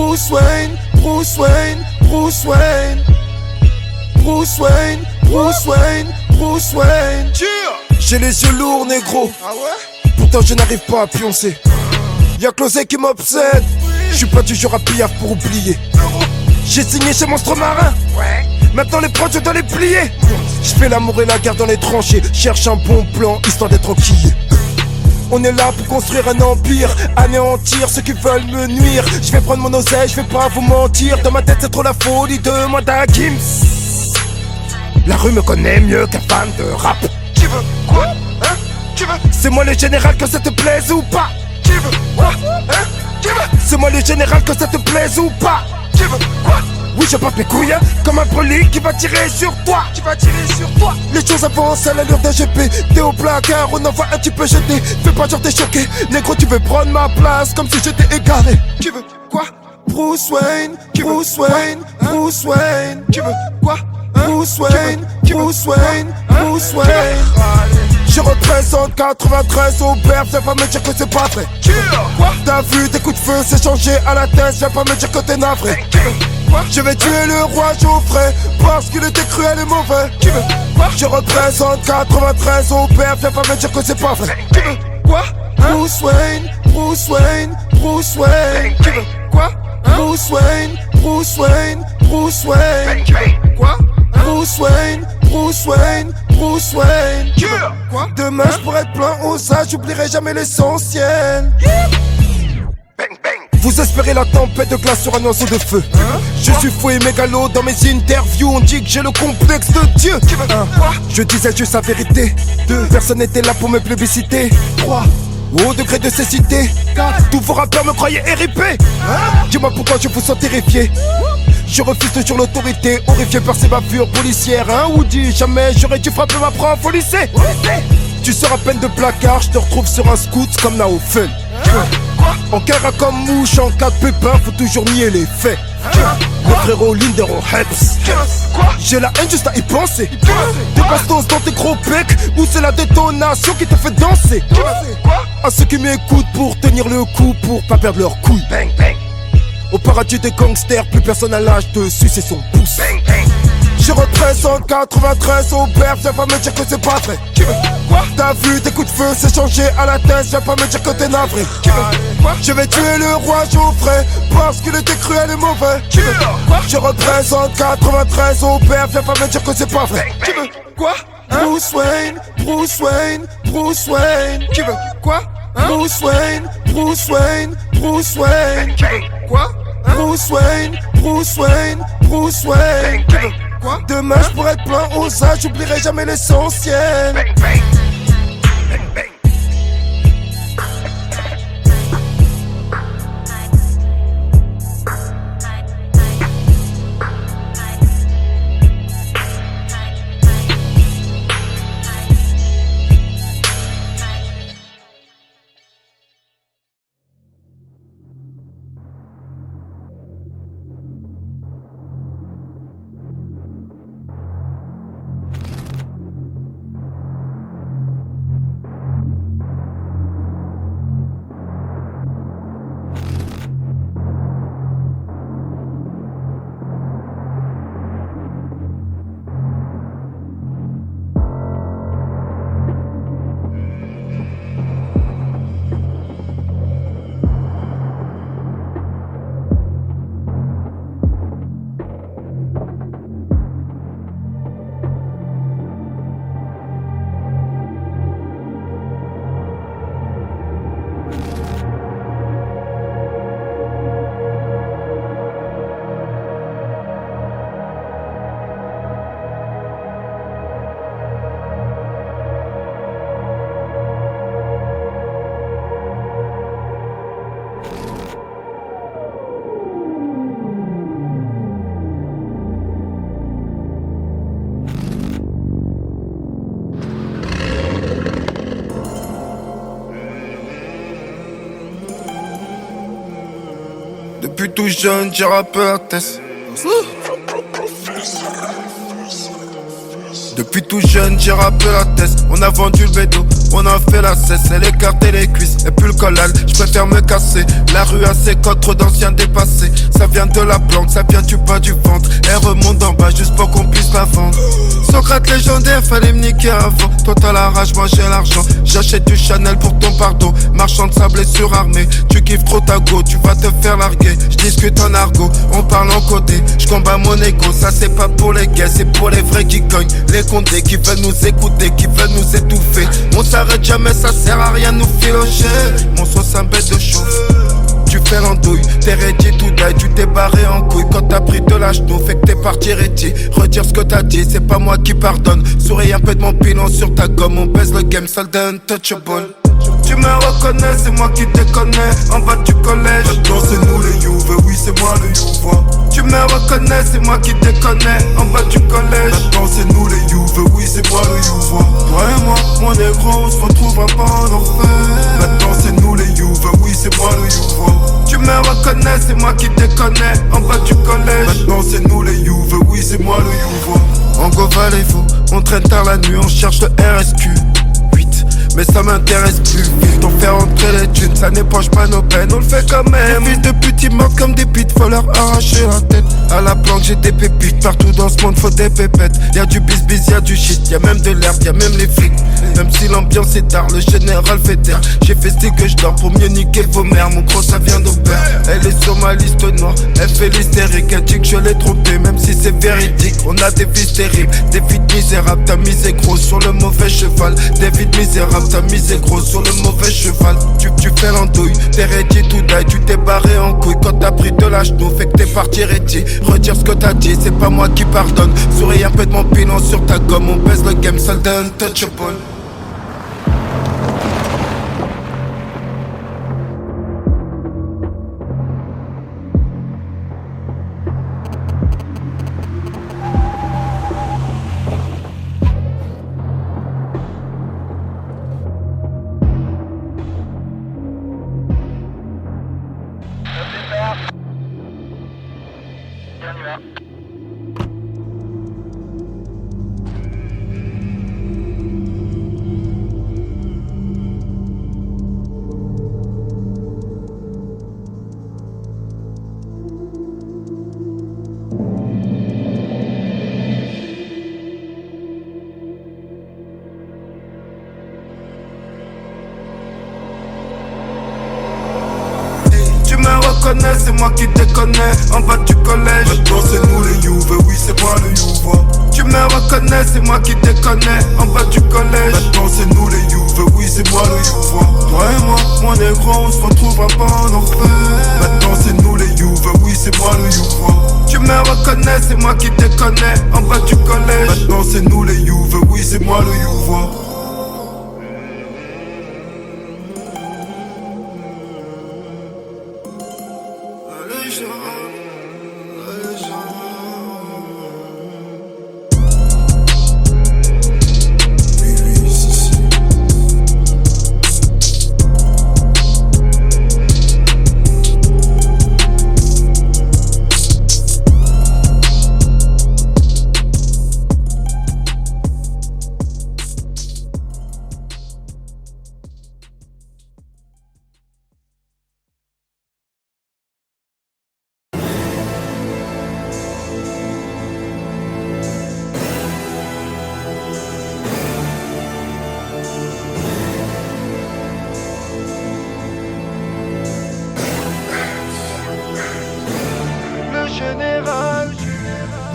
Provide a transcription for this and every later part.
Bruce Wayne, Bruce Wayne, Bruce Wayne. Bruce Wayne, Bruce Wayne, Bruce Wayne. J'ai les yeux lourds, négro. Ah ouais? Pourtant je n'arrive pas à pioncer. Y'a Closé qui m'obsède. Je suis pas du genre à pillard pour oublier. J'ai signé chez Monstre Marin. Ouais. Maintenant les prods je dois les plier. Je fais l'amour et la guerre dans les tranchées. Cherche un bon plan histoire d'être enquillé. On est là pour construire un empire, anéantir ceux qui veulent me nuire. Je vais prendre mon oseille, je vais pas vous mentir. Dans ma tête c'est trop la folie de moi d'Hakim. La rue me connaît mieux qu'un fan de rap. Tu veux quoi? Hein? Tu veux? C'est moi le général, que ça te plaise ou pas. Tu veux quoi? Hein? Tu veux? C'est moi le général, que ça te plaise ou pas. Tu veux quoi? Oui je porte mes couilles comme un brolique qui va tirer sur toi. Tu vas tirer sur toi. Les choses avancent à l'allure d'un GP. T'es au placard, on envoie un petit peu jeté. Fais pas genre t'es choqué. Négro tu veux prendre ma place comme si j'étais égaré. Tu veux quoi? Bruce Wayne, Bruce Wayne, Bruce Wayne. Tu veux quoi? Bruce Wayne, Bruce Wayne, Bruce Wayne. Je représente 93 au berbe, viens pas me dire que c'est pas vrai. Quoi? T'as vu tes coups de feu s'échanger à la tête, viens pas me dire que t'es navré. Quoi? Je vais tuer le roi Geoffrey parce qu'il était cruel et mauvais. Tu veux quoi? Je représente 93 au berbe, viens pas me dire que c'est pas vrai. Tu veux quoi? Bruce Wayne, Bruce Wayne, Bruce Wayne. Tu veux quoi? Bruce Wayne, Bruce Wayne, Bruce Wayne. Quoi? Bruce Wayne, Bruce Wayne, Bruce Wayne. Quoi? Demain je pourrais être plein aux âges, j'oublierai jamais l'essentiel. Bang bang. Vous espérez la tempête de glace sur un oiseau de feu. Je suis fou et mégalo dans mes interviews. On dit que j'ai le complexe de Dieu. Quoi? Je disais juste la vérité. 2 personnes étaient là pour me plébisciter. 3 au degré de cécité. 4 tous vos rappeurs me croyaient RIP. Dis-moi pourquoi je vous sens terrifié. Je refuse toujours l'autorité, horrifié par ces bavures policières. Ou dis jamais j'aurais dû frapper ma prof au lycée. Tu sors à peine de placard, je te retrouve sur un scoot comme là au fun. En cara comme mouche, en cas de pépin, faut toujours nier les faits. Le frérot Lindero Helps. J'ai la haine juste à y penser. Des bastos dans tes gros becs, ou c'est la détonation qui te fait danser. À ceux qui m'écoutent pour tenir le coup, pour pas perdre leur couille. Bang bang. Au paradis des gangsters, plus personne à l'âge de sucer son pouce. Bang bang. Je représente 93 au berbe, viens pas me dire que c'est pas vrai. Tu veux quoi? T'as vu tes coups de feu s'échanger à la tête, viens pas me dire que t'es navré. Tu veux quoi? Je vais tuer le roi Geoffrey parce qu'il était cruel et mauvais. Tu veux quoi? Je représente 93 au berbe, viens pas me dire que c'est pas vrai. Tu veux quoi? Bruce Wayne, Bruce Wayne, Bruce Wayne. Tu veux quoi? Bruce Wayne, Bruce Wayne, Bruce Wayne. Quoi? Bruce Wayne, Bruce Wayne, Bruce Wayne. Quoi? Demain je pourrais être plein aux âges, j'oublierai jamais l'essentiel. Bang bang. Bang bang. Depuis tout jeune, j'ai rappeur Tess. Depuis tout jeune, j'ai rappeur la tête. On a vendu le bédo, On a fait la cesse, elle écartait les cuisses et puis le collal, je préfère me casser. La rue a ses codes, trop d'anciens dépassés. Ça vient de la plante, ça vient du bas du ventre. Elle remonte en bas juste pour qu'on puisse la vendre. Socrate légendaire, fallait me niquer avant. Toi t'as la rage, moi j'ai l'argent. J'achète du Chanel pour ton pardon. Marchand de sable et surarmé. Tu kiffes trop ta go, tu vas te faire larguer. Je discute en argot, on parle en codé. Je combats mon ego, ça c'est pas pour les gays, c'est pour les vrais qui cognent. Les condés qui veulent nous écouter, qui veulent nous étouffer. On s'arrête jamais, ça sert à rien de nous filocher. Mon son c'est un bête de chauffe. Tu fais l'andouille, t'es ready to die, tu t'es barré en couille. Quand t'as pris de la ch'nou, fait que t'es parti ready. Retire ce que t'as dit, c'est pas moi qui pardonne. Souris un peu de mon pilon sur ta gomme, on baise le game, soldat untouchable. Tu me reconnais, c'est moi qui te connais, en bas du collège. Maintenant c'est nous les Youves, oui c'est moi le Youvois. Tu me reconnais, c'est moi qui te connais, en bas du collège. Maintenant c'est nous les Youves, oui c'est moi le Youvois. Toi et moi, mon négro, on se retrouvera pas en enfer. Maintenant c'est nous les Youves, oui c'est moi le Youvois. Tu me reconnais, c'est moi qui te connais, en bas du collège. Maintenant c'est nous les Youves, oui c'est moi le Youvois. En go Valévo, on traîne tard la nuit, on cherche le RSQ. Mais ça m'intéresse plus, vite on fait rentrer les thunes, ça n'épanche pas nos peines, on le fait quand même. Les fils de pute ils mordent comme des pites, faut leur arracher la tête. À la planque j'ai des pépites, partout dans ce monde faut des pépettes. Y'a du bis, y'a du shit, y'a même de l'herbe, y'a même les flics. Même si l'ambiance est tard, le général fait taire. J'ai fait style que je dors pour mieux niquer vos mères, mon gros ça vient d'Aubert. Elle est sur ma liste noire, elle fait l'hystérique, elle dit que je l'ai trompée, même si c'est véridique. On a des vies terribles, des vies misérables, t'as misé gros sur le mauvais cheval. Des vies misérables, t'as misé gros sur le mauvais cheval. Tu fais l'andouille, t'es ready to die, tu t'es barré en couille. Quand t'as pris de la ch'nou, fait que t'es parti ready. Retire ce que t'as dit, c'est pas moi qui pardonne. Souris un peu de mon pilon sur ta gomme, on baise le game, soldat untouchable. C'est moi qui te connais, en bas du collège. Maintenant c'est nous les Youves, oui c'est moi le Youvois. Tu me reconnais, c'est moi qui te connais, en bas du collège. Maintenant c'est nous les Youves, oui c'est moi le Youvois. Toi et moi, mon négro, on se retrouvera pas en enfer. Maintenant c'est nous les Youves, oui c'est moi le Youvois. Tu me reconnais, c'est moi qui te connais, en bas du collège. Maintenant c'est nous les Youves, oui c'est moi le Youvois.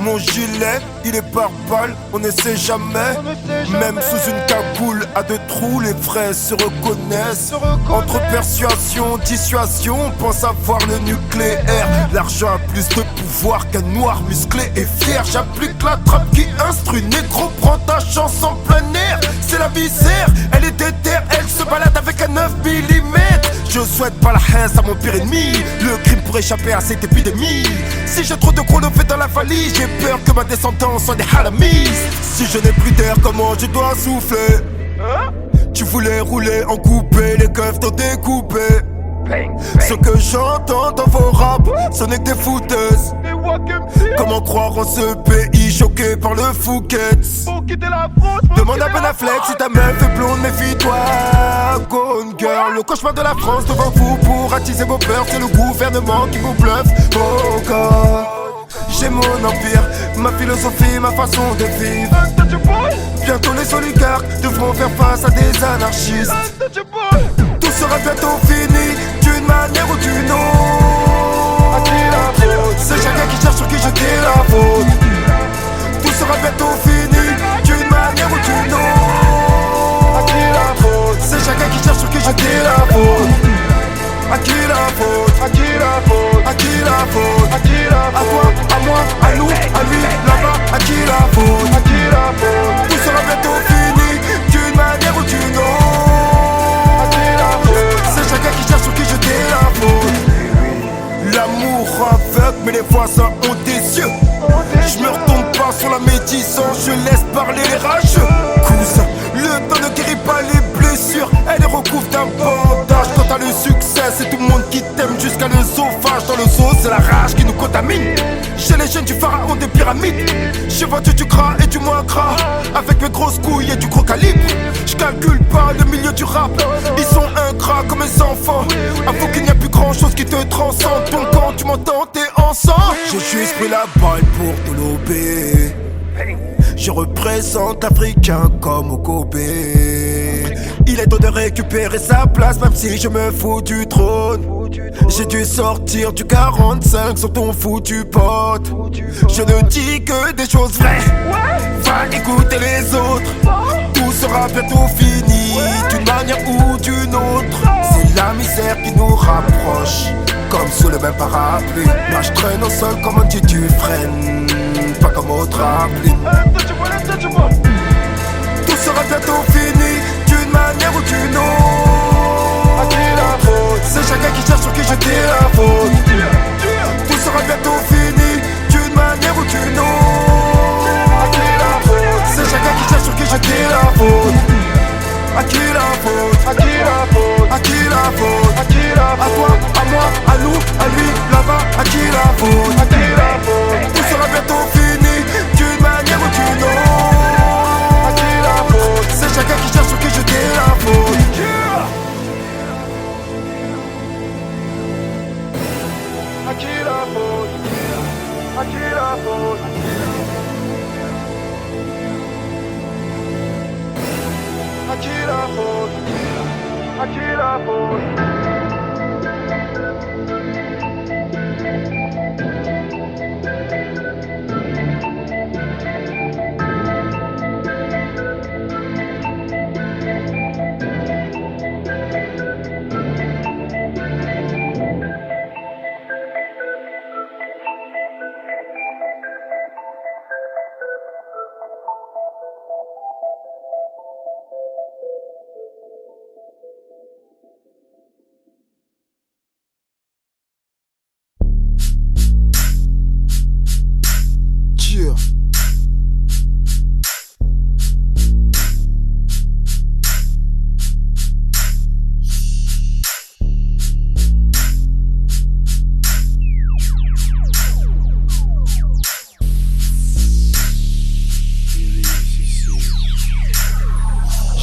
Mon gilet, il est par balle, on ne sait jamais. Même sous une cagoule à deux trous, les vrais se reconnaissent. Entre persuasion, dissuasion, on pense avoir le nucléaire. L'argent a plus de pouvoir qu'un noir musclé et fier. J'applique la trappe qui instruit, négro, prends ta chance en plein air. C'est la viscère, elle est déterre, elle se balade avec un 9 mm. Je souhaite pas la haine à mon pire ennemi. Le crime pour échapper à cette épidémie. Si j'ai trop de gros levés dans la valise, j'ai peur que ma descendance soit des halamis. Si je n'ai plus d'air, comment je dois souffler? Tu voulais rouler en coupé, les keufs t'ont découpé. Ce que j'entends dans vos raps, ce n'est que des fouteuses. Comment croire en ce pays choqué par le Fouquet? Demande à Ben Affleck si ta meuf est blonde, méfie-toi. Gone Girl, le cauchemar de la France devant vous pour attiser vos peurs. C'est le gouvernement qui vous bluffe. Oh God, j'ai mon empire, ma philosophie, ma façon de vivre. Bientôt les oligarques devront faire face à des anarchistes. Tout sera bientôt fini, d'une manière ou d'une autre. À qui la faute? C'est chacun qui cherche sur qui jeter la faute. Tout sera bientôt fini, d'une manière ou d'une autre. À qui la faute? C'est chacun qui cherche sur qui jeter la faute. À qui la faute? À qui la faute? À qui la faute? À qui la faute? À toi, à moi, à nous, à lui, là-bas. À qui la faute? À qui la faute? Tout sera bientôt fini, d'une manière ou d'une autre. À qui la faute? C'est chacun qui cherche sur qui jeter la faute. L'amour aveugle, mais les voisins ont des yeux. Je me retourne pas sur la médisance, je laisse parler les rageux. Cousin, le temps ne guérit pas les blessures, elle les recouvre d'un bandage. Quand t'as le succès, c'est tout le monde qui t'aime jusqu'à l'œsophage. Dans le zoo, c'est la rage qui nous contamine. Chez les jeunes du pharaon des pyramides, j'ai vendu du gras et du moins gras, avec mes grosses couilles et du gros calibre. Je calcule pas le milieu du rap, ils sont ingrats comme mes enfants. Avoue qu'il n'y a plus grand chose qui te transcende. Donc quand tu m'entends, t'es ensemble. J'ai juste pris la balle pour te lober. Je représente l'Africain comme au Kobe. Il est temps de récupérer sa place, même si je me fous du trône. J'ai dû sortir du 45 sur ton foutu pote. Je ne dis que des choses vraies. Va écouter les autres. Tout sera bientôt fini, d'une manière ou d'une autre. C'est la misère qui nous rapproche, comme sous le même parapluie. Moi je traîne au sol comme un Dieu du freine, pas comme autre appli. Tout sera bientôt fini, d'une manière ou d'une autre. À qui la faute? C'est chacun qui cherche sur qui jeter la faute. Tout sera bientôt fini, d'une manière ou d'une autre. À qui la faute? C'est chacun qui cherche sur qui jeter la faute. À qui la faute? À qui la faute? À qui la faute? À qui la faute? À toi, à moi, à nous, à lui, là-bas. À qui la faute? À qui la faute? Tout sera bientôt fini, d'une manière ou d'une autre. À qui la faute? C'est chacun qui cherche sur qui jeter la faute. À qui la faute? À qui la faute? À qui la faute? À qui la faute?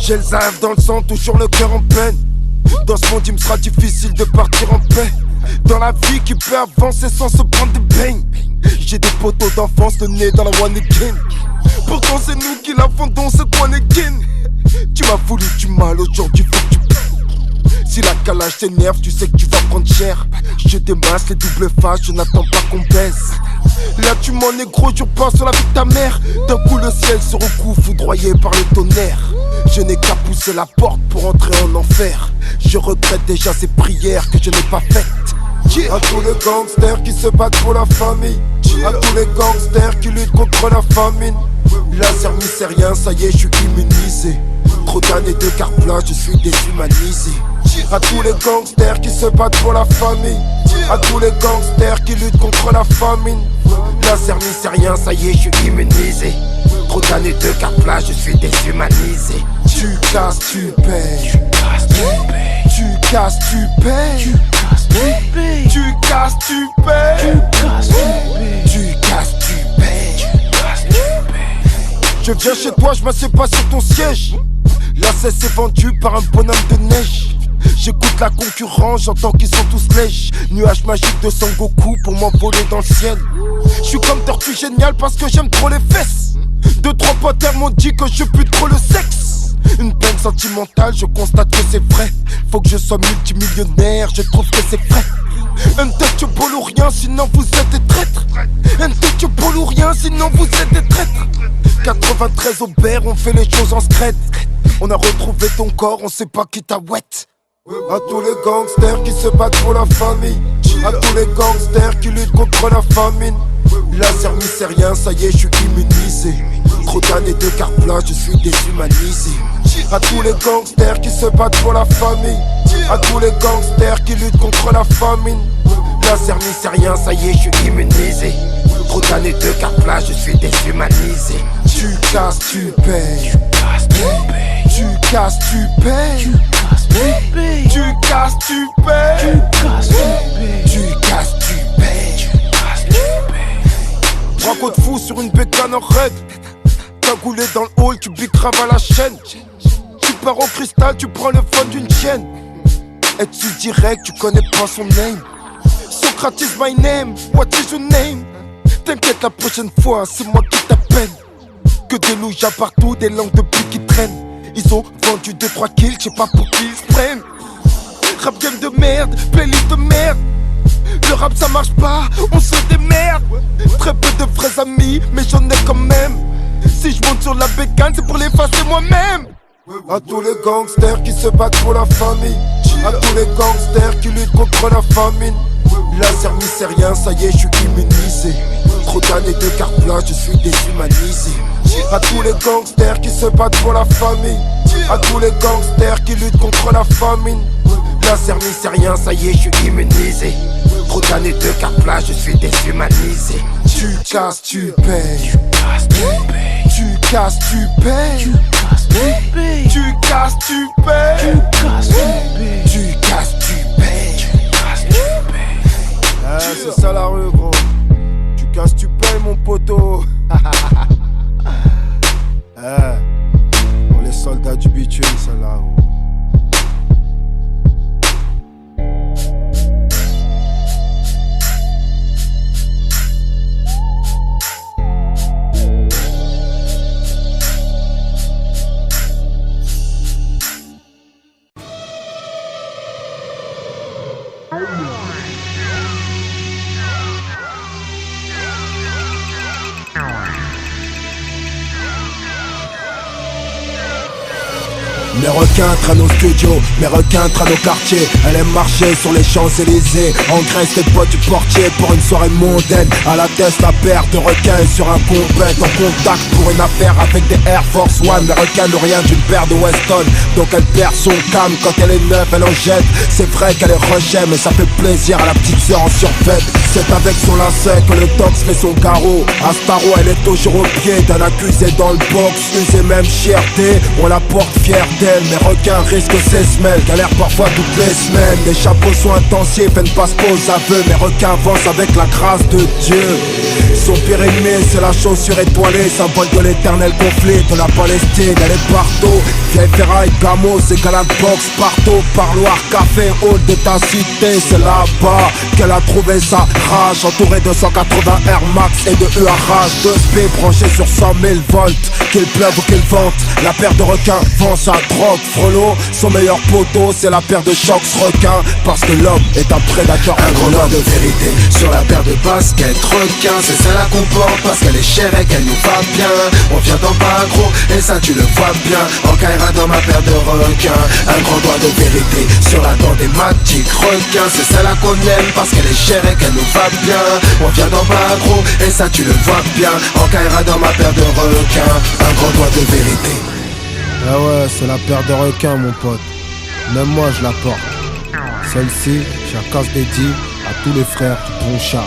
J'ai le zaf dans le sang, toujours le cœur en peine. Dans ce monde il me sera difficile de partir en paix. Dans la vie qui peut avancer sans se prendre des beignes. J'ai des poteaux d'enfance, le nez dans la one again. Pourtant c'est nous qui la fondons cette one again. Tu m'as voulu du mal, aujourd'hui faut que tu payes. Si la calage t'énerve, tu sais que tu vas prendre cher. Je démasse les doubles faces, je n'attends pas qu'on baisse. Là tu m'en es gros, je pense sur la vie de ta mère. D'un coup le ciel se recouvre, foudroyé par le tonnerre. Je n'ai qu'à pousser la porte pour entrer en enfer. Je regrette déjà ces prières que je n'ai pas faites. À tous les gangsters qui se battent pour la famille. À tous les gangsters qui luttent contre la famine. Laser mystérien, ça y est, je suis immunisé. Trop d'années de carte blanche, je suis déshumanisé. À tous les gangsters qui se battent pour la famille. À tous les gangsters qui luttent contre la famine. Laser mystérien, ça y est, je suis immunisé. Trop d'années de carte blanche, je suis déshumanisé. Tu casses, tu payes. Tu casses, tu payes. Tu casses, tu payes. Tu Viens chez toi, je m'assieds pas sur ton siège. La cesse est vendue par un bonhomme de neige. J'écoute la concurrence, j'entends qu'ils sont tous lèches. Nuage magique de Son Goku pour m'envoler dans le ciel. J'suis comme Tortue Géniale parce que j'aime trop les fesses. Deux, trois potes m'ont dit que je pue trop le sexe. Une peine sentimentale, je constate que c'est vrai. Faut que je sois multimillionnaire, je trouve que c'est vrai. Untouchable ou rien, sinon vous êtes des traîtres. Untouchable ou rien, sinon vous êtes des traîtres. 93 Aubert, on fait les choses en secret. On a retrouvé ton corps, on sait pas qui t'a wet. À tous les gangsters qui se battent pour la famille. À tous les gangsters qui luttent contre la famine. Laser rien, ça y est, je suis immunisé. Trop d'années de carte blanche, je suis déshumanisé. À tous les gangsters qui se battent pour la famille. À tous les gangsters qui luttent contre la famine. Laser rien, ça y est, je suis immunisé. Trop d'années de carte blanche, je suis déshumanisé. Tu casses, tu payes. Tu casses, tu payes. Tu casses, tu payes. Tu casses, tu payes. Braco de fou sur une bécane en raid. Cagoulé dans le hall, tu bicraves à la chaîne. Tu pars au cristal, tu prends le fun d'une chienne. Et tu direct, tu connais pas son name. Socrates is my name, what is your name? T'inquiète, la prochaine fois, c'est moi qui t'appelle. Que des loujas partout, des langues de pluie qui traînent. Ils ont vendu 2-3 kills, je sais pas pour qui ils se prennent. Rap game de merde, playlist de merde. Le rap ça marche pas, on se démerde. Très peu de vrais amis, mais j'en ai quand même. Si je monte sur la bécane, c'est pour l'effacer moi-même. À tous les gangsters qui se battent pour la famille. À tous les gangsters qui luttent contre la famine. Laser rien, ça y est, je suis immunisé. Trop d'années de carte blanche, je suis déshumanisé. À tous les gangsters qui se battent pour la famille. À tous les gangsters qui luttent contre la famine. Laser rien, ça y est, je suis immunisé. Trop d'années de carte blanche, je suis déshumanisé. Tu casses, tu payes. Tu casses, tu payes. Tu casses, tu payes. Tu casses, tu payes. Ah, c'est ça la rue, gros. Tu casses, tu payes, mon poteau. Pour les soldats du bitume, celle-là, gros. Mes requins traînent au studio, mes requins traînent au quartier. Elle aime marcher sur les Champs-Élysées, engraisse les potes du portier pour une soirée mondaine. À la tête la paire de requins sur un compète. En contact pour une affaire avec des Air Force One. Les requins n'ont rien d'une paire de Weston, donc elle perd son calme. Quand elle est neuve elle en jette. C'est vrai qu'elle est rejet, mais ça fait plaisir à la petite sœur en survêt. C'est avec son lacet que le tox fait son carreau. Astaro elle est toujours au pied d'un accusé dans le box. Usé même fierté, on la porte fière d'elle. Mes requins risquent ses semelles, galèrent parfois toutes les semaines. Les chapeaux sont intensifs, elles ne passent pas aux aveux. Mes requins avancent avec la grâce de Dieu. Son pire ennemi c'est la chaussure étoilée, symbole de l'éternel conflit de la Palestine. Elle est partout, vieille ferraille, gamos, égalade box, partout, parloir, café, hall de ta cité. C'est là-bas qu'elle a trouvé sa rage, entourée de 180 Air Max et de UAH. 2 SP branchés sur 100 000 volts, qu'il pleuve ou qu'il vente. La paire de requins vend sa drogue. Frollo, son meilleur poteau, c'est la paire de chocs requins. Parce que l'homme est un prédateur. Un gros noir de vérité sur la paire de baskets requins. C'est ça la comporte parce qu'elle est chère et qu'elle nous va bien. On vient d'en bas gros et ça tu le vois bien. En Kaira dans ma paire de requins. Un grand doigt de vérité sur la dent des magiques requins. C'est ça la qu'on aime parce qu'elle est chère et qu'elle nous va bien. On vient d'en bas gros et ça tu le vois bien. En Kaira dans ma paire de requins. Un grand doigt de vérité. Ah ouais, c'est la paire de requins mon pote. Même moi je la porte. Celle-ci, je la casse dédiée à tous les frères du bon char.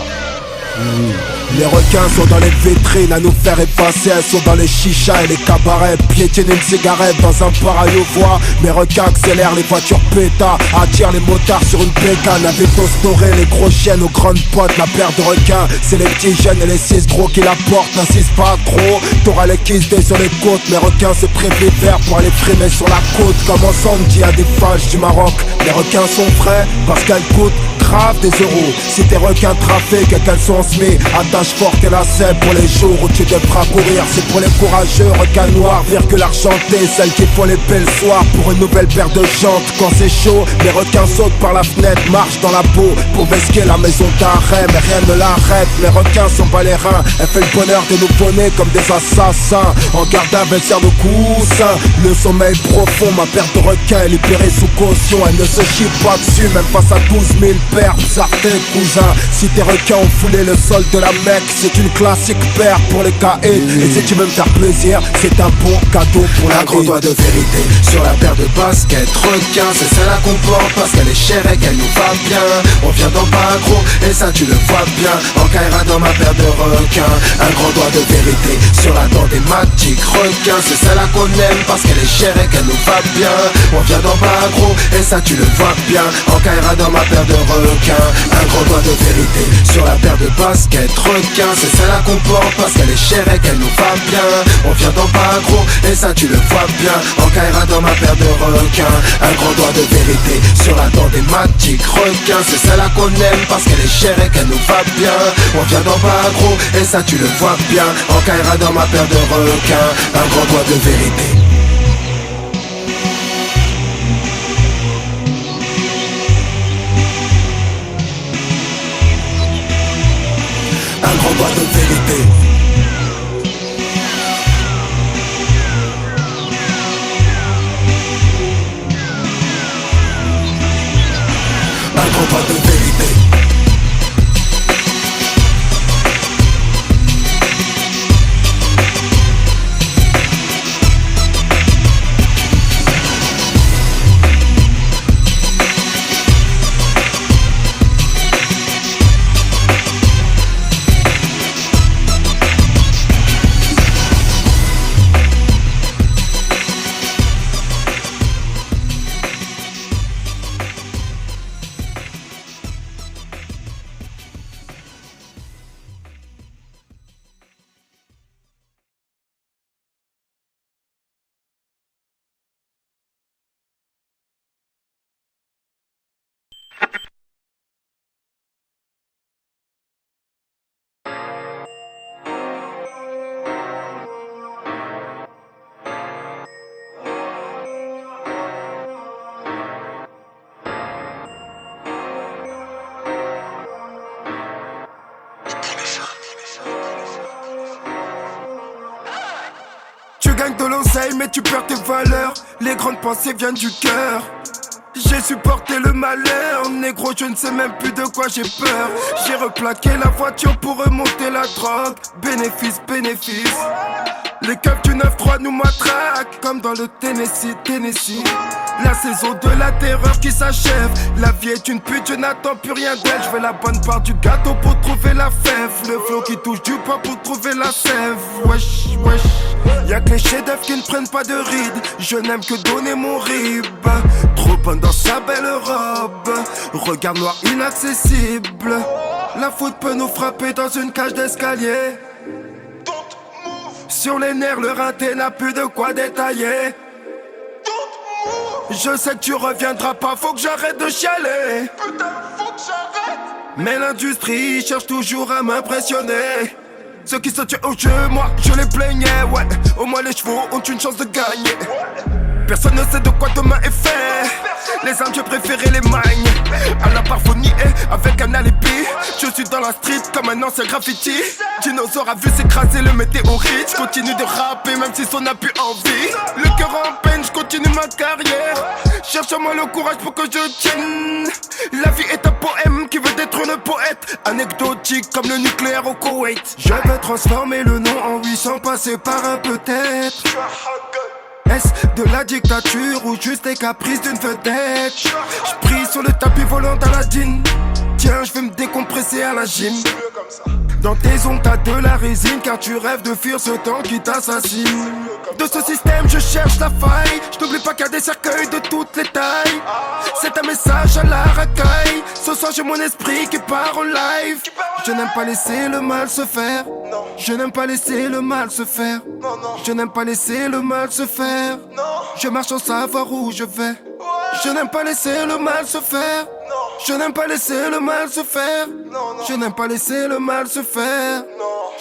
Les requins sont dans les vitrines à nous faire effacer. Elles sont dans les chichas et les cabarets. Piétinent une cigarette dans un pareil aux voix. Mes requins accélèrent les voitures pétas, attirent les motards sur une bécane. Avec aux storés, les gros chiens, nos grandes potes. La paire de requins, c'est les petits jeunes et les 6 gros qui la portent. N'insiste pas trop, t'auras les kisses sur les côtes. Mes requins se prévient vert pour aller frimer sur la côte. Comme ensemble dit à des pages du Maroc. Les requins sont frais parce qu'elles coûtent grave des euros. Si tes requins trafiquent et qu'elles sont semées, attache forte et lacets pour les jours où tu devras courir. C'est pour les courageux, requins noirs, virgule argentée. Celles qui font l'épée le soir pour une nouvelle paire de jantes. Quand c'est chaud, les requins sautent par la fenêtre, marchent dans la peau pour vesquer la maison d'arrêt. Mais rien ne l'arrête, les requins sont pas les reins. Elle fait le bonheur de nous bonner comme des assassins. En garde à sert de coussin. Le sommeil profond, ma paire de requins est libérée sous caution. Elle ne se chie pas dessus, même face à 12 000 paires. Certains cousins, si tes requins ont foulé le sol de la Mecque, c'est une classique paire pour les KE. Et si tu veux me faire plaisir, c'est un bon cadeau pour la vie. Un gros doigt de vérité sur la paire de baskets requins. C'est celle-là qu'on porte parce qu'elle est chère et qu'elle nous va bien. On vient d'en pas gros et ça tu le vois bien. En Kaira dans ma paire de requins. Un grand doigt de vérité sur la dent des matiques requins. C'est celle-là qu'on aime parce qu'elle est chère et qu'elle nous va bien. On vient d'en pas gros et ça tu le vois bien. En Kaira dans ma paire de requins. Un grand doigt de vérité sur la paire de baskets requins. C'est celle-là qu'on porte parce qu'elle est chère et qu'elle nous va bien. On vient d'en pas gros et ça tu le vois bien. En Kaira dans ma paire de requins. Un grand doigt de vérité sur la dent des matiques requins. C'est celle-là qu'on aime parce qu'elle est chère et qu'elle nous va bien. On vient d'en pas gros et ça tu le vois bien. En Kaira dans ma paire de requins. Un grand doigt de vérité. Un grand doigt de vérité. Un grand doigt de vérité. Tu gagnes de l'oseille mais tu perds tes valeurs. Les grandes pensées viennent du cœur. J'ai supporté le malheur, négro, je ne sais même plus de quoi j'ai peur. J'ai replaqué la voiture pour remonter la drogue. Bénéfice, bénéfice. Les keufs du 9-3 nous matraquent comme dans le Tennessee. La saison de la terreur qui s'achève. La vie est une pute, je n'attends plus rien d'elle. Je veux la bonne part du gâteau pour trouver la fève. Le flow qui touche du poids pour trouver la sève. Wesh, wesh. Y'a que les chefs-d'œuvre qui ne prennent pas de rides. Je n'aime que donner mon rib. Trop bonne dans sa belle robe. Regard noir inaccessible. La faute peut nous frapper dans une cage d'escalier. Sur les nerfs, le raté n'a plus de quoi détailler. Je sais que tu reviendras pas, faut que j'arrête de chialer. Putain, faut que j'arrête. Mais l'industrie cherche toujours à m'impressionner. Ceux qui se tuent au jeu, moi je les plaignais, ouais. Au moins les chevaux ont une chance de gagner. Personne ne sait de quoi demain est fait. Les armes, j'ai préféré les magnes. À la parfonie avec un alibi. Je suis dans la street comme un ancien graffiti. Dinosaure a vu s'écraser le météorite. Je continue de rapper même si son n'a plus envie. Le cœur en peine, je continue ma carrière. Cherche-moi le courage pour que je tienne. La vie est un poème qui veut être le poète. Anecdotique comme le nucléaire au Koweït. Je vais transformer le nom en oui sans passer par un peut-être. Est-ce de la dictature ou juste les caprices d'une vedette? J'prie sur le tapis volant d'Aladine. Tiens, je vais me décompresser à la gym. Dans tes ongles t'as de la résine, car tu rêves de fuir ce temps qui t'assassine. De ce système je cherche la faille. Je n'oublie pas qu'il y a des cercueils de toutes les tailles. C'est un message à la racaille. Ce soir j'ai mon esprit qui part en live. Je n'aime pas laisser le mal se faire. Je n'aime pas laisser le mal se faire. Je n'aime pas laisser le mal se faire. Je marche sans savoir où je vais. Je n'aime pas laisser le mal se faire. Je n'aime pas laisser le mal se faire. Je n'aime pas laisser le mal se faire.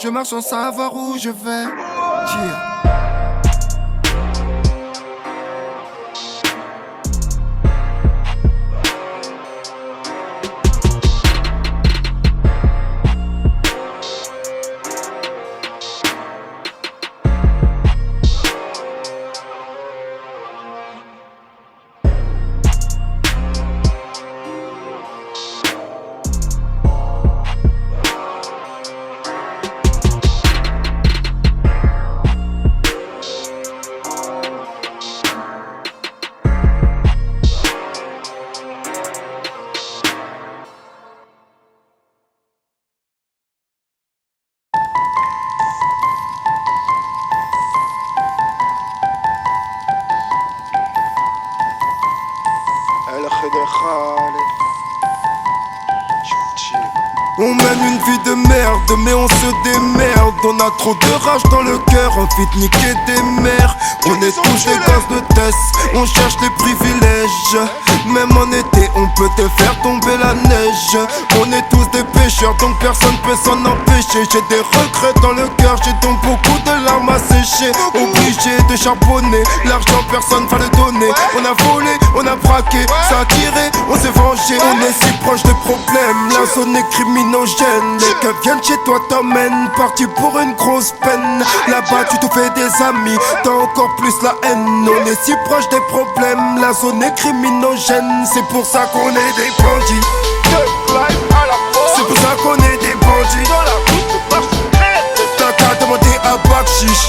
Je marche sans savoir où je vais. Yeah. On mène une vie de merde, mais on se démerde. On a trop de rage dans le cœur, envie de niquer des mères. On est tous des gosses de Tess, on cherche les privilèges. Même en été, on peut te faire tomber la neige. On est tous des pécheurs, donc personne peut s'en empêcher. J'ai des regrets dans le cœur, j'ai donc beaucoup de larmes à sécher. Obligé de charbonner, l'argent personne va le donner. On a volé, on a braqué, ça a tiré, on s'est vengé. On est si proche des problèmes, la zone est criminogène. Les keufs viennent chez toi, t'emmènent, parti pour une grosse peine. Là-bas tu te fais des amis, t'as encore plus la haine. On est si proche des problèmes, la zone est criminogène. C'est pour ça qu'on est des bandits. C'est pour ça qu'on est des bandits. T'as qu'à demander à Bakchiche.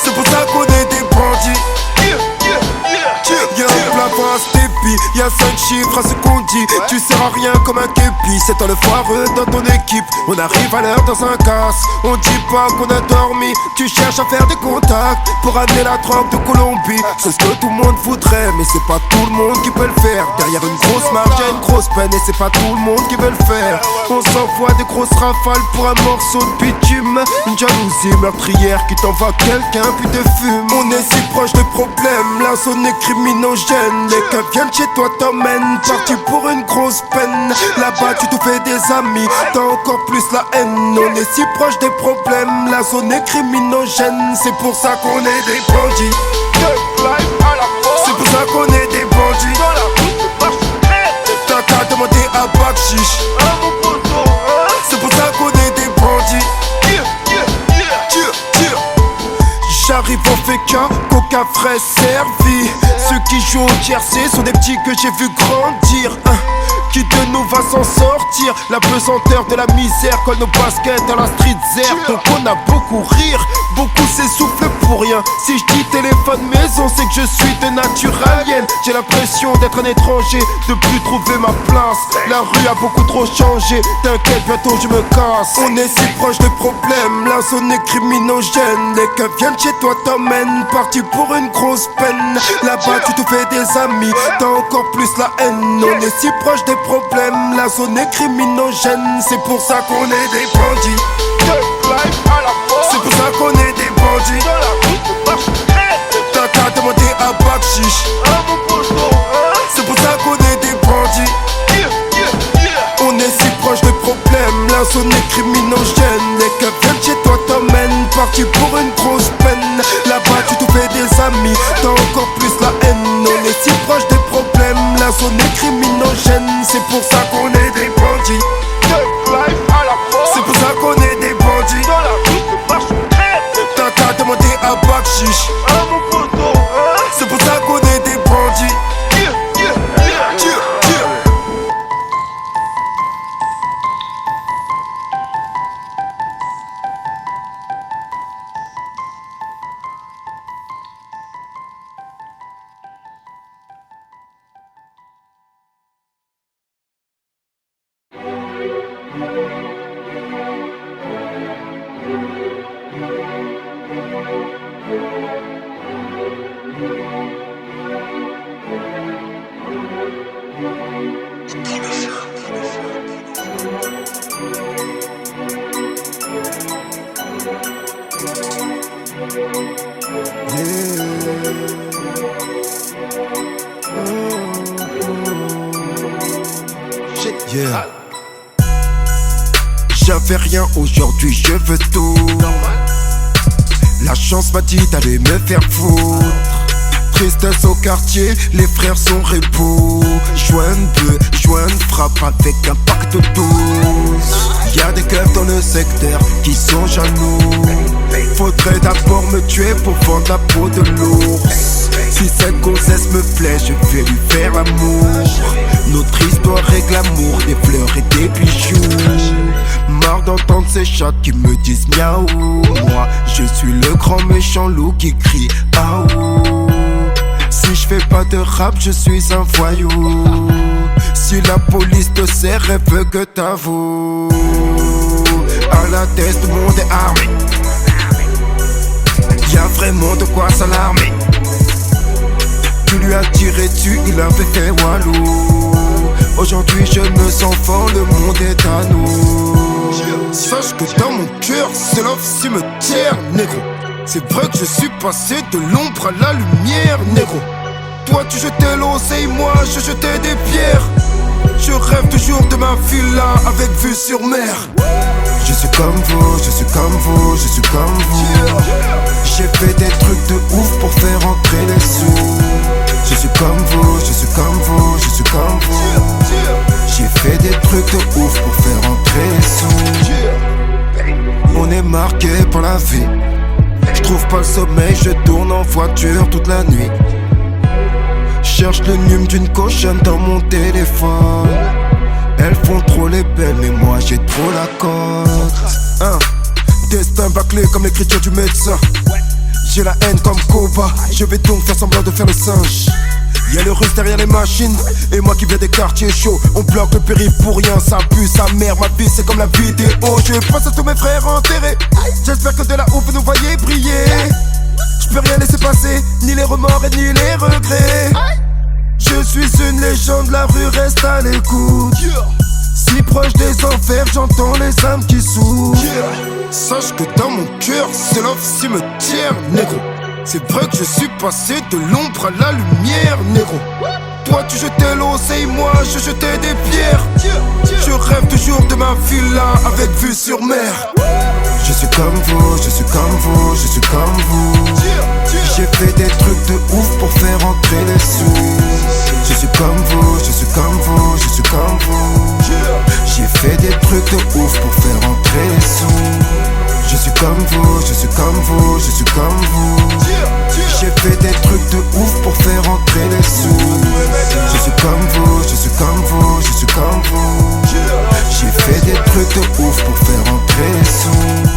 C'est pour ça qu'on est des bandits. Y'a un plafond à Steppy, y'a 5 chiffres à ce qu'on dit. Tu sers à rien comme un képi, c'est toi le foireux dans ton équipe. On arrive à l'heure dans un casse, on dit pas qu'on a dormi. Tu cherches à faire des contacts pour amener la drogue de Colombie. C'est ce que tout le monde voudrait, mais c'est pas tout le monde qui peut le faire. Derrière une grosse marge y'a une grosse peine, et c'est pas tout le monde qui veut le faire. On s'envoie des grosses rafales pour un morceau de bitume. Une jalousie meurtrière qui t'envoie quelqu'un puis te fume. On est si proche des problèmes, la zone est criminogène. Les keufs viennent chez toi, t'emmènent, parti pour une grosse peine. Là-bas tu te fais des amis, t'as encore plus la haine. On est si proche des problèmes, la zone est criminogène. C'est pour ça qu'on est des bandits. C'est pour ça qu'on est des bandits. T'as qu'à demander à Bakchiche. C'est pour ça qu'on est des bandits. J'arrive au FK, coca frais servi. Ceux qui jouent au tiercé sont des petits que j'ai vu grandir. Qui de nous va s'en sortir? La pesanteur de la misère colle nos baskets dans la street zère. Donc on a beaucoup rire, beaucoup s'essoufflent pour rien. Si je dis téléphone maison, c'est que je suis de nature alien. J'ai l'impression d'être un étranger, de plus trouver ma place. La rue a beaucoup trop changé, t'inquiète bientôt je me casse. On est si proche des problèmes, la zone est criminogène. Les keufs viennent chez toi, t'emmènent, parti pour une grosse peine. Là-bas tu te fais des amis, t'as encore plus la haine. On est si proche des problèmes, la zone est criminogène. C'est pour ça qu'on est des bandits. C'est pour ça qu'on est des bandits. T'as qu'à demander à Bakchiche. C'est pour ça qu'on est des bandits. On est si proche des problèmes, la zone est criminogène. Les keufs viennent chez toi, t'emmènent, parti pour une grosse peine. Là-bas tu te fais des amis, t'as encore plus la haine. On est si proche des problèmes, la zone est criminogène. C'est pour ça qu'on est des bandits. C'est pour ça qu'on est des bandits. T'as qu'à demander à Bakchiche. C'est pour ça qu'on est des bandits. Yeah. J'avais rien, aujourd'hui je veux tout. La chance m'a dit d'aller me faire foutre. Tristesse au quartier, les frères sont rébous. Joint bleu, joint frappe avec un pacte douce. Y'a des keufs dans le secteur qui sont jaloux. Faudrait d'abord me tuer pour vendre la peau de l'ours. Si cette grossesse me plaît, je vais lui faire l'amour. Notre histoire est l'amour, des fleurs et des bijoux. Marre d'entendre ces chats qui me disent miaou. Moi, je suis le grand méchant loup qui crie aou. Si je fais pas de rap, je suis un voyou. Si la police te serre, elle veut que t'avoues. À la tête, tout le monde est armé. Y'a vraiment de quoi s'alarmer. Tu lui as tiré dessus, il avait fait walou. Aujourd'hui je me sens fort, le monde est à nous. Sache que dans mon cœur, c'est love cimetière, négro. C'est vrai que je suis passé de l'ombre à la lumière, négro. Toi tu jetais l'oseille, moi je jetais des pierres. Je rêve toujours de ma villa avec vue sur mer. Je suis comme vous, je suis comme vous, je suis comme vous. J'ai fait des trucs de ouf pour faire entrer les sous. Je suis comme vous, je suis comme vous, je suis comme vous. J'ai fait des trucs de ouf pour faire entrer les sous. On est marqué par la vie. Je trouve pas le sommeil, je tourne en voiture toute la nuit. Cherche le numéro d'une cochonne dans mon téléphone. Elles font trop les belles, mais moi j'ai trop la cote. Destin bâclé comme l'écriture du médecin. J'ai la haine comme Koba. Je vais donc faire semblant de faire le singe. Y'a le russe derrière les machines. Et moi qui viens des quartiers chauds. On bloque le périph' pour rien, ça pue sa mère. Ma vie c'est comme la vidéo. Je pense à tous mes frères enterrés. J'espère que de la haut vous nous voyez briller. J'peux rien laisser passer, ni les remords et ni les regrets. Je suis une légende, la rue reste à l'écoute. Si proche des enfers, j'entends les âmes qui souffrent. Sache que dans mon cœur, c'est love cimetière, négro. C'est vrai que je suis passé de l'ombre à la lumière, négro. Toi tu jetais l'oseille, moi je jetais des pierres. Je rêve toujours de ma villa avec vue sur mer. Je suis comme vous, je suis comme vous, je suis comme vous. J'ai fait des trucs de ouf pour faire entrer les sous. Je suis comme vous, je suis comme vous, je suis comme vous. J'ai fait des trucs de ouf pour faire entrer les sous. Je suis comme vous, je suis comme vous, je suis comme vous. J'ai fait des trucs de ouf pour faire entrer les sous. Je suis comme vous, je suis comme vous, je suis comme vous. J'ai fait des trucs de ouf pour faire entrer les sous.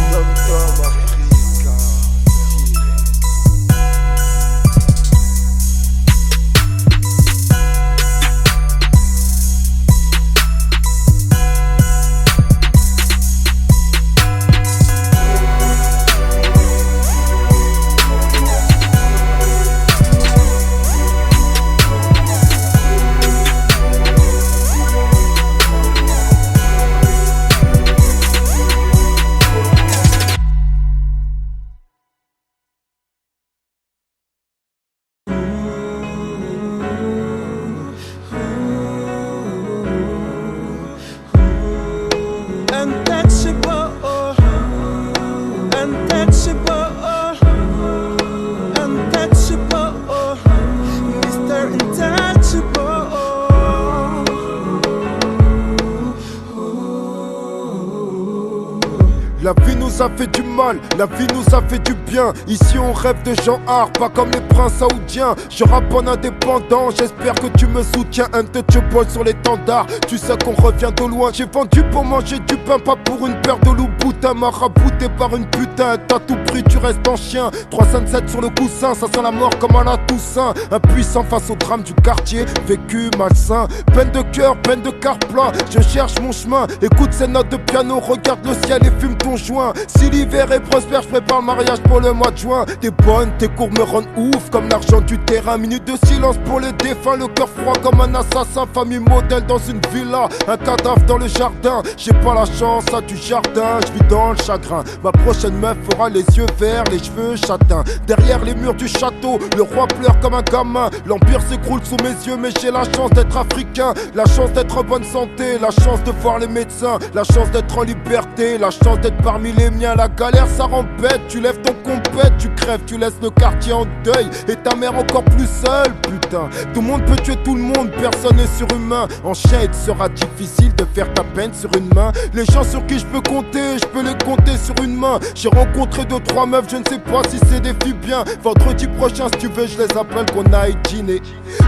La vie nous a fait du mal, la vie nous a fait du bien. Ici on rêve de gens art, pas comme les princes saoudiens. Je rappe en indépendant, j'espère que tu me soutiens. Untouchable sur l'étendard, tu sais qu'on revient de loin. J'ai vendu pour manger du pain, pas pour une paire de loups-boutins. Marabouté par une putain, t'as tout pris, tu restes en chien. 357 sur le coussin, ça sent la mort comme à la Toussaint. Impuissant face au drame du quartier, vécu malsain. Peine de cœur, peine de carte plat, je cherche mon chemin. Écoute ces notes de piano, regarde le ciel et fume ton ton joint. Si l'hiver est prospère, je prépare le mariage pour le mois de juin. T'es bonne, tes cours me rendent ouf comme l'argent du terrain. Minute de silence pour les défunts, le cœur froid comme un assassin. Famille modèle dans une villa, un cadavre dans le jardin. J'ai pas la chance à du jardin, je vis dans le chagrin. Ma prochaine meuf aura les yeux verts, les cheveux châtains. Derrière les murs du château, le roi pleure comme un gamin. L'empire s'écroule sous mes yeux, mais j'ai la chance d'être africain. La chance d'être en bonne santé, la chance de voir les médecins. La chance d'être en liberté, la chance d'être parmi les miens. La galère ça rend bête, tu lèves ton compète, tu crèves, tu laisses le quartier en deuil. Et ta mère encore plus seule, putain. Tout le monde peut tuer tout le monde, personne n'est surhumain. En chien il te sera difficile de faire ta peine sur une main. Les gens sur qui je peux compter, je peux les compter sur une main. J'ai rencontré 2-3 meufs, je ne sais pas si c'est des filles bien. Vendredi prochain si tu veux je les appelle qu'on aille dîner.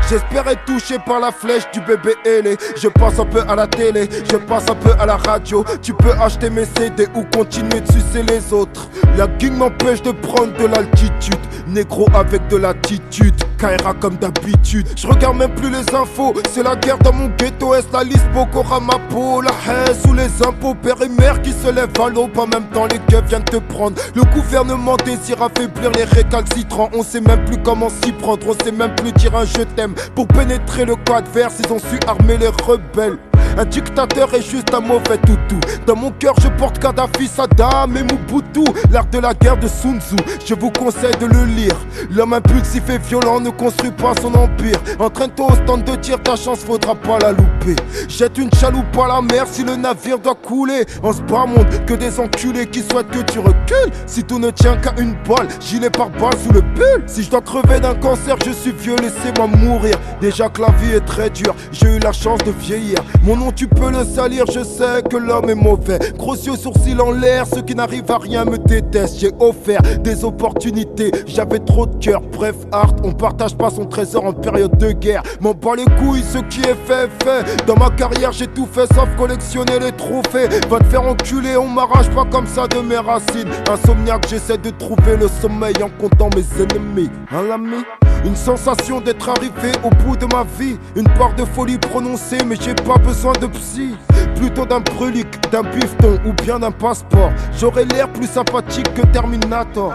J'espère être touché par la flèche du bébé ailé. Je passe un peu à la télé, je passe un peu à la radio. Tu peux acheter mes CD ou continuer de sucer les autres. La gang m'empêche de prendre de l'altitude. Négro avec de l'attitude, Kaira comme d'habitude. Je regarde même plus les infos, c'est la guerre dans mon ghetto. Est-ce la liste Boko Ramapo, la haine sous les impôts. Père et mère qui se lèvent à l'aube, en même temps les keufs viennent te prendre. Le gouvernement désire affaiblir les récalcitrants. On sait même plus comment s'y prendre, on sait même plus dire un je t'aime. Pour pénétrer le camp adverse, ils ont su armer les rebelles. Un dictateur est juste un mauvais toutou. Dans mon cœur je porte Kadhafi, Saddam et Mobutu. L'art de la guerre de Sun Tzu, je vous conseille de le lire. L'homme impulsif et violent ne construit pas son empire. Entraîne-toi au stand de tir, ta chance faudra pas la louper. Jette une chaloupe à la mer si le navire doit couler. En ce bas monde que des enculés qui souhaitent que tu recules. Si tout ne tient qu'à une balle, gilet par balle sous le pull. Si je dois crever d'un cancer, je suis vieux, laissez-moi mourir. Déjà que la vie est très dure, j'ai eu la chance de vieillir. Mon nom tu peux le salir, je sais que l'homme est mauvais. Gros yeux, sourcils en l'air, ceux qui n'arrivent à rien me détestent. J'ai offert des opportunités, j'avais trop de cœur. Bref, art, on partage pas son trésor en période de guerre. M'en bats les couilles, ce qui est fait, fait. Dans ma carrière j'ai tout fait sauf collectionner les trophées. Va te faire enculer, on m'arrache pas comme ça de mes racines. Insomniaque, j'essaie de trouver le sommeil en comptant mes ennemis. Hein l'ami? Une sensation d'être arrivé au bout de ma vie. Une part de folie prononcée, mais j'ai pas besoin de psy. Plutôt d'un brelique, d'un bifton ou bien d'un passeport. J'aurais l'air plus sympathique que Terminator.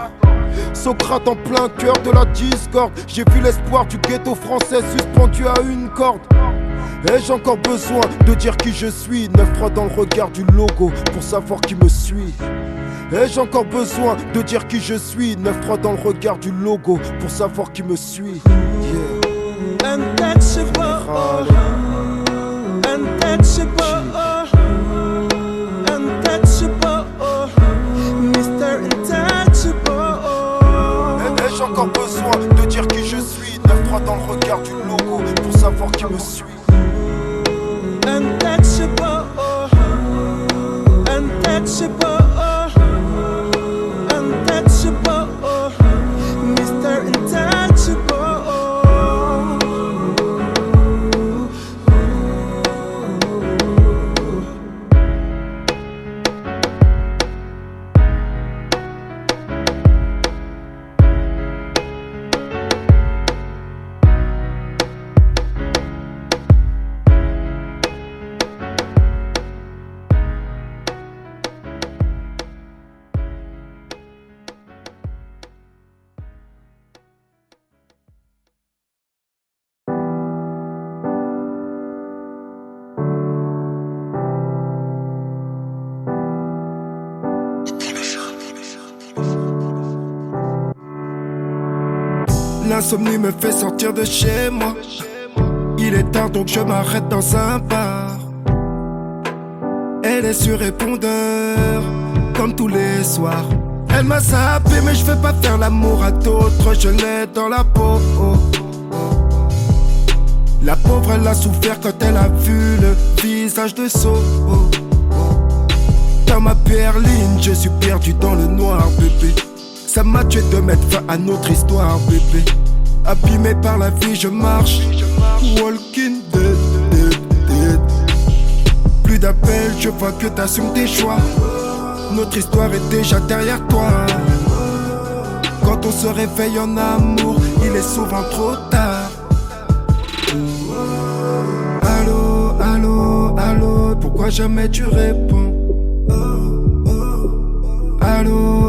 Socrate en plein cœur de la discorde. J'ai vu l'espoir du ghetto français suspendu à une corde. Ai-je encore besoin de dire qui je suis? 9-3 dans le regard du logo pour savoir qui me suit. Ai-je encore besoin de dire qui je suis? 9-3 dans le regard du logo pour savoir qui me suit. Yeah. Untouchable, untouchable, untouchable, Mr. Untouchable. Ai-je encore besoin de dire qui je suis? 9-3 dans le regard du logo pour savoir qui me suit. Untouchable, untouchable, untouchable, Mr. Untouchable. L'insomnie me fait sortir de chez moi. Il est tard donc je m'arrête dans un bar. Elle est sur répondeur, comme tous les soirs. Elle m'a sapé mais je veux pas faire l'amour à d'autres. Je l'ai dans la peau. La pauvre elle a souffert quand elle a vu le visage de Saul. Dans ma berline je suis perdu dans le noir bébé. Ça m'a tué de mettre fin à notre histoire bébé. Abîmé par la vie je marche, walking dead, dead, dead. Plus d'appels, je vois que t'assumes tes choix. Notre histoire est déjà derrière toi. Quand on se réveille en amour, il est souvent trop tard. Allô, allô, allô, pourquoi jamais tu réponds?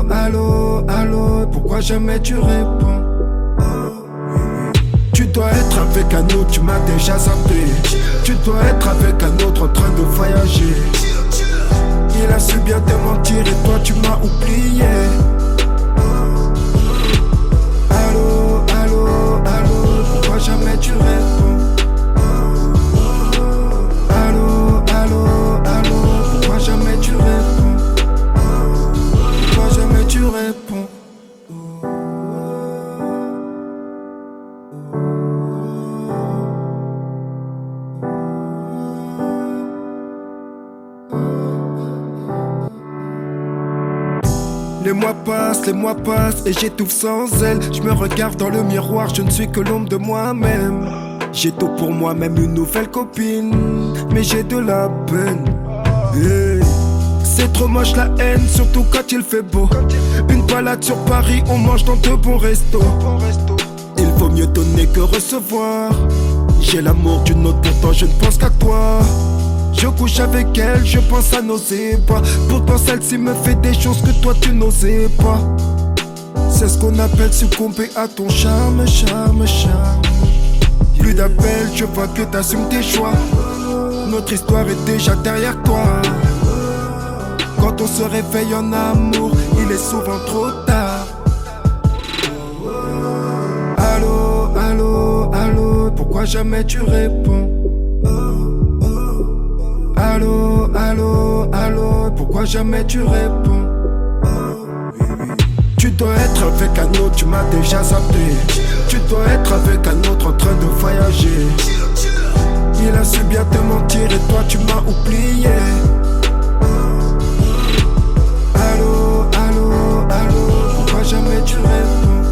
allô, allô, pourquoi jamais tu réponds? Tu dois être avec un autre, tu m'as déjà zappé. Tu dois être avec un autre en train de voyager. Il a su bien te mentir et toi tu m'as oublié. Allô, allô, allô, pourquoi jamais tu réponds? Allô, allô, allô, pourquoi jamais tu réponds? Pourquoi jamais tu réponds? Les mois passent et j'étouffe sans elle. Je me regarde dans le miroir, je ne suis que l'ombre de moi-même. J'ai tout pour moi, même une nouvelle copine, mais j'ai de la peine. Hey. C'est trop moche la haine, surtout quand il fait beau. Une balade sur Paris, on mange dans de bons restos. Il vaut mieux donner que recevoir. J'ai l'amour d'une autre, pourtant je ne pense qu'à toi. Je couche avec elle, je pense à nos ébats. Pourtant celle-ci me fait des choses que toi tu n'osais pas. C'est ce qu'on appelle succomber à ton charme, charme, charme. Plus d'appels, je vois que t'assumes tes choix. Notre histoire est déjà derrière toi. Quand on se réveille en amour, il est souvent trop tard. Allô, allô, allô, pourquoi jamais tu réponds? Allô, allô, allô, pourquoi jamais tu réponds? Tu dois être avec un autre, tu m'as déjà zappé. Tu dois être avec un autre en train de voyager. Il a su bien te mentir et toi tu m'as oublié. Allô, allô, allô, pourquoi jamais tu réponds?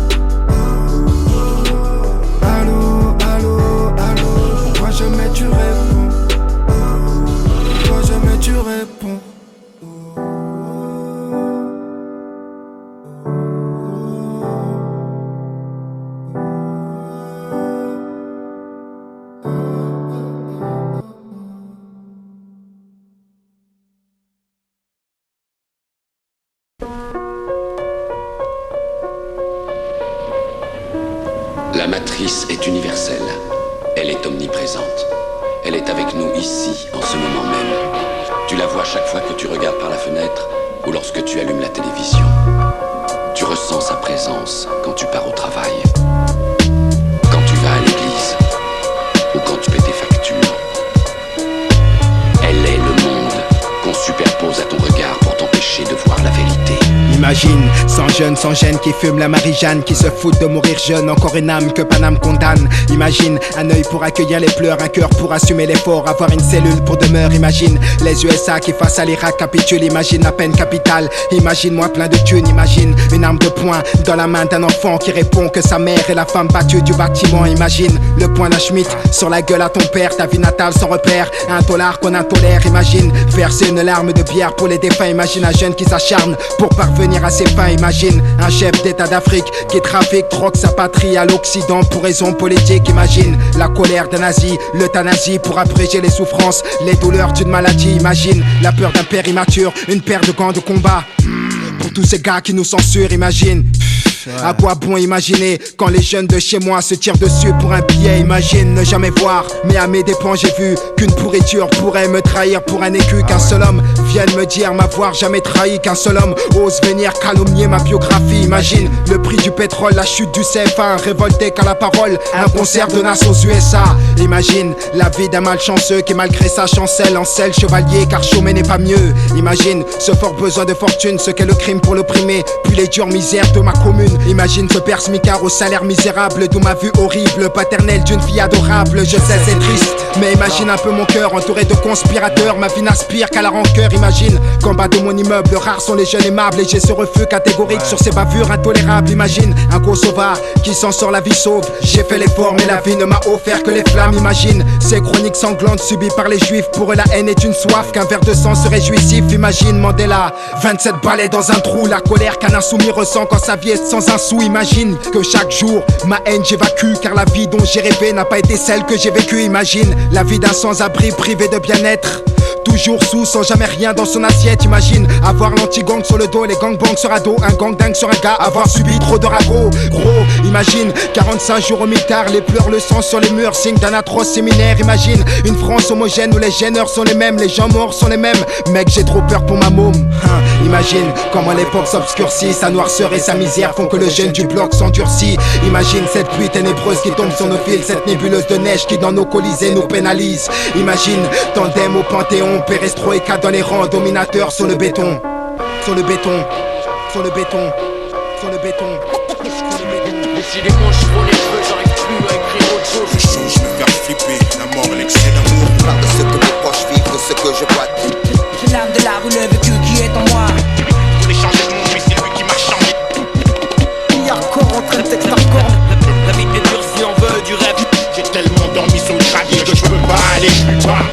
Allô, allô, allô, pourquoi jamais tu réponds? Pourquoi jamais tu réponds? La matrice est universelle. Elle est omniprésente. Elle est avec nous ici, en ce moment même. Tu la vois chaque fois que tu regardes par la fenêtre ou lorsque tu allumes la télévision. Tu ressens sa présence quand tu pars au travail, quand tu vas à l'église ou quand tu paies tes factures. Elle est le monde qu'on superpose à ton regard pour t'empêcher de voir la vérité. Imagine, sans jeune, sans gêne, qui fume la Marie-Jeanne, qui se fout de mourir jeune, encore une âme que Paname condamne. Imagine, un œil pour accueillir les pleurs, un cœur pour assumer l'effort, avoir une cellule pour demeure. Imagine, les USA qui face à l'Irak capitulent, imagine la peine capitale. Imagine moi plein de thunes, imagine une arme de poing dans la main d'un enfant qui répond que sa mère est la femme battue du bâtiment. Imagine, le poing d'un Schmitt sur la gueule à ton père, ta vie natale sans repère, un dollar qu'on intolère. Imagine, verser une larme de bière pour les défunts. Imagine un jeune qui s'acharne pour parvenir à ses fins. Imagine un chef d'état d'Afrique qui trafique, troque sa patrie à l'Occident pour raisons politiques. Imagine la colère d'un nazi, l'euthanasie pour abréger les souffrances, les douleurs d'une maladie. Imagine la peur d'un père immature, une paire de gants de combat. Pour tous ces gars qui nous censurent, imagine. À quoi bon imaginer quand les jeunes de chez moi se tirent dessus pour un billet? Imagine ne jamais voir, mais à mes dépens j'ai vu qu'une pourriture pourrait me trahir pour un écu. Qu'un seul homme vienne me dire m'avoir jamais trahi, qu'un seul homme ose venir calomnier ma biographie. Imagine le prix du pétrole, la chute du CFA, révolté qu'à la parole, un concert de Nas aux USA. Imagine la vie d'un malchanceux qui malgré sa chancelle encelle chevalier, car chômer n'est pas mieux. Imagine ce fort besoin de fortune, ce qu'est le crime pour l'opprimer, puis les dures misères de ma commune. Imagine ce père smicard au salaire misérable, d'où ma vue horrible, paternelle d'une fille adorable. Je sais c'est triste, mais imagine un peu mon cœur entouré de conspirateurs. Ma vie n'aspire qu'à la rancœur. Imagine qu'en bas de mon immeuble, rares sont les jeunes aimables, et j'ai ce refus catégorique sur ces bavures intolérables. Imagine un Kosovar qui s'en sort la vie sauve. J'ai fait l'effort mais la vie ne m'a offert que les flammes. Imagine ces chroniques sanglantes subies par les juifs. Pour eux la haine est une soif, qu'un verre de sang serait jouissif. Imagine Mandela, 27 balais dans un trou, la colère qu'un insoumis ressent quand sa vie est sans un sou. Imagine que chaque jour ma haine j'évacue, car la vie dont j'ai rêvé n'a pas été celle que j'ai vécue. Imagine la vie d'un sans-abri privé de bien-être, tout toujours sous sans jamais rien dans son assiette. Imagine avoir l'anti-gang sur le dos, les gangbangs sur ado, un gang dingue sur un gars, avoir subi trop de ragots. Gros, imagine 45 jours au mitard, les pleurs, le sang sur les murs, signe d'un atroce séminaire. Imagine une France homogène où les gêneurs sont les mêmes, les gens morts sont les mêmes. Mec, j'ai trop peur pour ma môme. Imagine comment l'époque s'obscurcit, sa noirceur et sa misère font que le jeune du bloc s'endurcit. Imagine cette pluie ténébreuse qui tombe sur nos fils, cette nébuleuse de neige qui dans nos colisées nous pénalise. Imagine tandem au Panthéon, perestroïka dans les rangs, dominateurs sur le béton. Sur le béton, sur le béton, sur le béton. Décidément je prends les cheveux, j'arrive plus à écrire autre chose. Je suis chaud, je me faire flipper, la mort et l'excès d'amour. Parle de ce que mes proches vivent, de ce que je vois. C'est l'âme de la rue, le vécu qui est en moi. Je voulais changer de monde, mais c'est lui qui m'a changé. Hardcore en train de texte hardcore. La vie est dure si on veut du rêve. J'ai tellement dormi sur le gravier que je peux pas aller plus bas.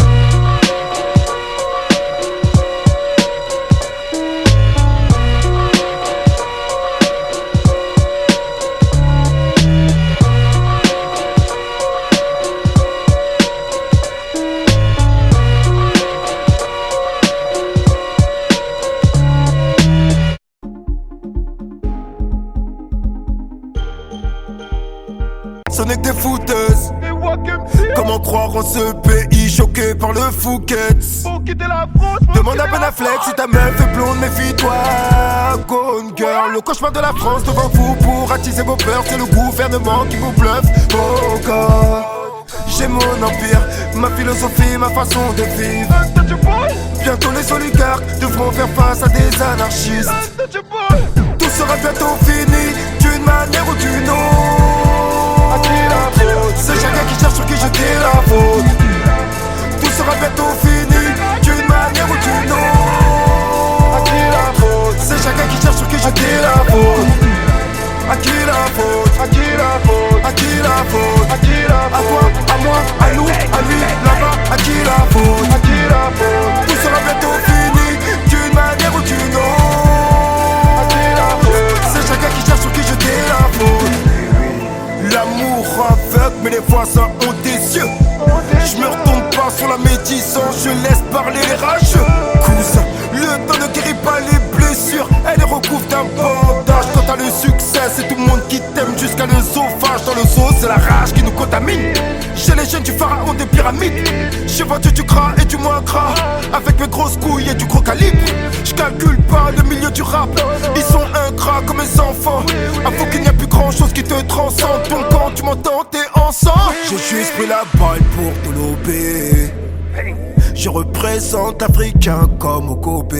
Ce n'est que des fouteuses. Comment croire en ce pays choqué par le Fouquet? Demande à Ben Affleck si ta meuf est blonde, méfie-toi. Gone girl, le cauchemar de la France devant vous pour attiser vos peurs. C'est le gouvernement qui vous bluffe. Oh God, j'ai mon empire, ma philosophie, ma façon de vivre. Bientôt les oligarques devront faire face à des anarchistes. Tout sera bientôt fini, d'une manière ou d'une autre. À qui la faute? C'est chacun qui cherche sur qui jeter la faute. Tout sera bientôt fini, d'une manière ou d'une autre. À qui la faute? C'est chacun qui cherche sur qui jeter la faute. À qui la faute? À qui la faute? À qui la faute? À qui la faute? À toi, à moi, à nous, à lui, là-bas. À qui la faute? À qui la faute? Tout sera bientôt fini, d'une manière ou d'une autre. À qui la faute? C'est chacun qui cherche sur qui jeter la faute. L'amour aveugle, mais les voisins ont des yeux. Je me retourne pas sur la médisance, je laisse parler les rageux. Cousin, le temps ne guérit pas les blessures, elle les recouvre d'un bandage. Quand t'as le succès, c'est tout le monde qui t'aime jusqu'à l'œsophage. Dans le zoo, c'est la rage qui nous contamine. Chez les jeunes du pharaon des pyramides, j'ai vendu du gras et du moins gras, avec mes grosses couilles et du gros calibre. Je calcule pas le milieu du rap, ils sont ingrats comme mes enfants. Avoue qu'il n'y a plus grand chose qui te transcende. Donc quand tu m'entends, t'es ensemble. J'ai juste pris la balle pour te lober. Je représente africain comme au Kobe.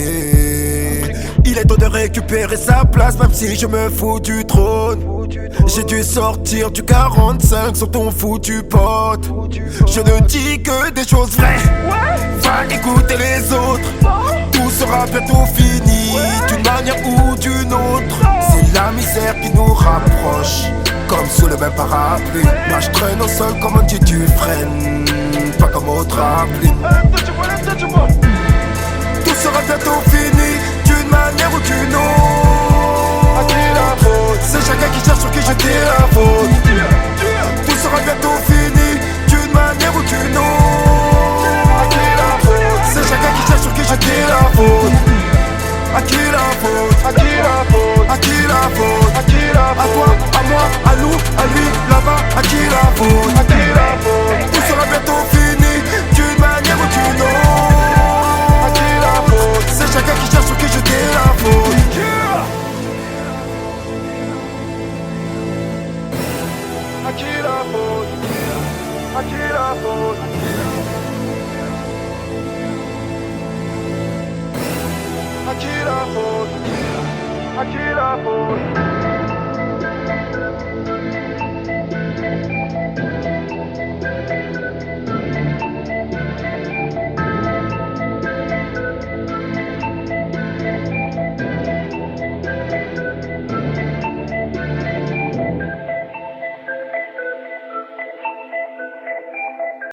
Il est temps de récupérer sa place, même si je me fous du trône. J'ai dû sortir du 45 sur ton foutu pote. Je ne dis que des choses vraies. Va écouter les autres. Tout sera bientôt fini, d'une manière ou d'une autre. C'est la misère qui nous rapproche, comme sous le même parapluie. Moi je traîne au sol comme un du freine, pas comme au trampoline. Tout sera bientôt fini, d'une manière ou d'une autre. À qui la faute? C'est chacun qui cherche sur qui jeter la faute. Tout sera bientôt fini, d'une manière ou d'une autre. À qui la faute? C'est chacun qui cherche sur qui jeter la faute. À qui la faute? À qui la faute? À qui la faute? À qui la faute? À toi, à moi, à nous, à lui, là-bas. À qui la faute? À qui la faute? Tout sera bientôt fini, d'une manière ou d'une autre. À qui la faute? C'est chacun qui cherche sur qui jeter la faute. À qui la faute? À qui la faute? À qui la faute? À qui la faute?